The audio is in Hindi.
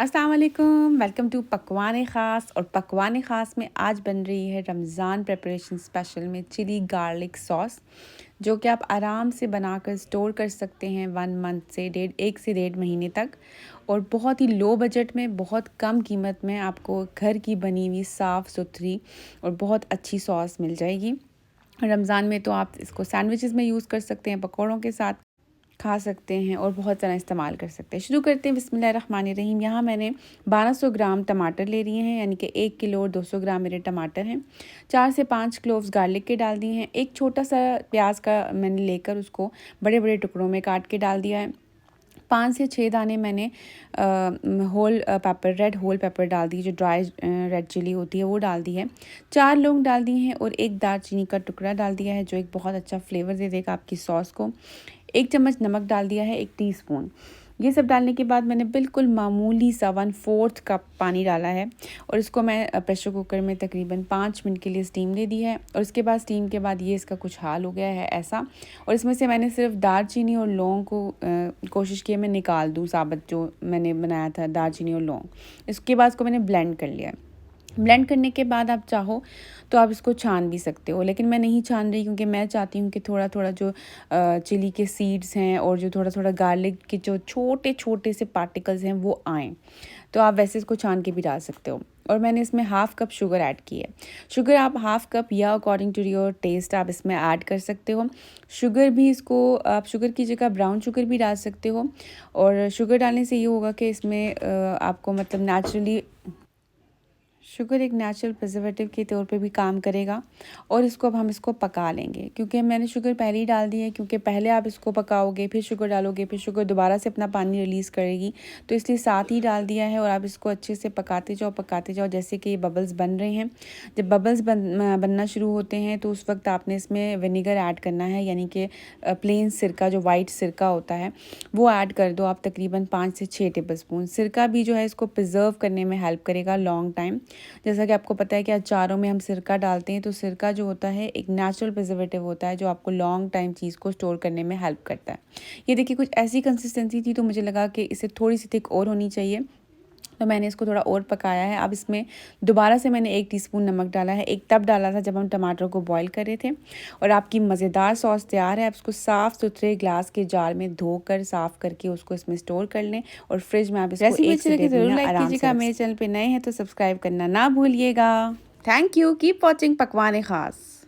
अस्सलाम वालेकुम, वेलकम टू पकवान ख़ास। और पकवान ख़ास में आज बन रही है रमज़ान प्रिपरेशन स्पेशल में चिली गार्लिक सॉस, जो कि आप आराम से बनाकर स्टोर कर सकते हैं 1 मंथ से 1 से 1.5 महीने तक। और बहुत ही लो बजट में, बहुत कम कीमत में आपको घर की बनी हुई साफ़ सुथरी और बहुत अच्छी सॉस मिल जाएगी। रमज़ान में तो आप इसको सैंडविचेस में यूज़ कर सकते हैं, पकौड़ों के साथ खा सकते हैं और बहुत तरह इस्तेमाल कर सकते हैं। शुरू करते हैं बिस्मिल्लाहिर्रहमानिर्रहीम। यहाँ मैंने 1200 ग्राम टमाटर ले लिए हैं, यानी कि 1 किलो और 200 ग्राम मेरे टमाटर हैं। 4 से 5 क्लोव्स गार्लिक के डाल दिए हैं। एक छोटा सा प्याज का मैंने लेकर उसको बड़े बड़े टुकड़ों में काट के डाल दिया है। 5 से 6 दाने मैंने रेड होल पेपर डाल दी, जो ड्राई रेड चिली होती है वो डाल दी है। 4 लौंग डाल दिए हैं और एक दालचीनी का टुकड़ा डाल दिया है, जो एक बहुत अच्छा फ्लेवर दे देगा आपकी सॉस को। 1 चम्मच नमक डाल दिया है, 1 टीस्पून। ये सब डालने के बाद मैंने बिल्कुल मामूली सा 1/4 कप पानी डाला है और इसको मैं प्रेशर कुकर में तकरीबन 5 मिनट के लिए स्टीम दे दी है। और उसके बाद स्टीम के बाद ये इसका कुछ हाल हो गया है ऐसा। और इसमें से मैंने सिर्फ दालचीनी और लौंग को कोशिश की है मैं निकाल दूँ, साबुत जो मैंने बनाया था दालचीनी और लौंग। इसके बाद इसको मैंने ब्लेंड कर लिया है। ब्लेंड करने के बाद आप चाहो तो आप इसको छान भी सकते हो, लेकिन मैं नहीं छान रही क्योंकि मैं चाहती हूँ कि थोड़ा थोड़ा जो चिली के सीड्स हैं और जो थोड़ा थोड़ा गार्लिक के जो छोटे छोटे से पार्टिकल्स हैं वो आएँ। तो आप वैसे इसको छान के भी डाल सकते हो। और मैंने इसमें हाफ़ कप शुगर ऐड की है। शुगर आप हाफ़ कप या अकॉर्डिंग टू योर टेस्ट आप इसमें ऐड कर सकते हो। शुगर भी इसको आप शुगर की जगह ब्राउन शुगर भी डाल सकते हो। और शुगर डालने से ये होगा कि इसमें आपको मतलब नेचुरली शुगर एक नेचुरल प्रिजर्वेटिव के तौर पे भी काम करेगा। और इसको अब हम इसको पका लेंगे, क्योंकि मैंने शुगर पहले ही डाल दी है, क्योंकि पहले आप इसको पकाओगे फिर शुगर डालोगे फिर शुगर दोबारा से अपना पानी रिलीज़ करेगी, तो इसलिए साथ ही डाल दिया है। और आप इसको अच्छे से पकाते जाओ जैसे कि ये बबल्स बन रहे हैं। जब बबल्स बनना शुरू होते हैं तो उस वक्त आपने इसमें विनेगर ऐड करना है, यानी कि प्लेन सिरका जो वाइट सिरका होता है वो ऐड कर दो आप, तकरीबन 5 से 6 टेबल स्पून। सिरका भी जो है इसको प्रिजर्व करने में हेल्प करेगा लॉन्ग टाइम। जैसा कि आपको पता है कि अचारों में हम सिरका डालते हैं, तो सिरका जो होता है एक नेचुरल प्रिजर्वेटिव होता है, जो आपको लॉन्ग टाइम चीज़ को स्टोर करने में हेल्प करता है। ये देखिए कुछ ऐसी कंसिस्टेंसी थी, तो मुझे लगा कि इसे थोड़ी सी थिक और होनी चाहिए, तो मैंने इसको थोड़ा और पकाया है। अब इसमें दोबारा से मैंने 1 टीस्पून नमक डाला है। एक तब डाला था जब हम टमाटर को बॉईल कर रहे थे। और आपकी मज़ेदार सॉस तैयार है। आप इसको साफ़ सुथरे ग्लास के जार में धोकर साफ़ करके उसको इसमें स्टोर कर लें और फ्रिज में आप इसको रेसिपी 1 अच्छी से लगी 1.5 ज़रूर महीना लाइक आराम से कीजिएगा। रख मेरे सकते हैं। चैनल पे नए हैं तो सब्सक्राइब करना ना भूलिएगा। थैंक यू, कीप वॉचिंग पकवान ख़ास।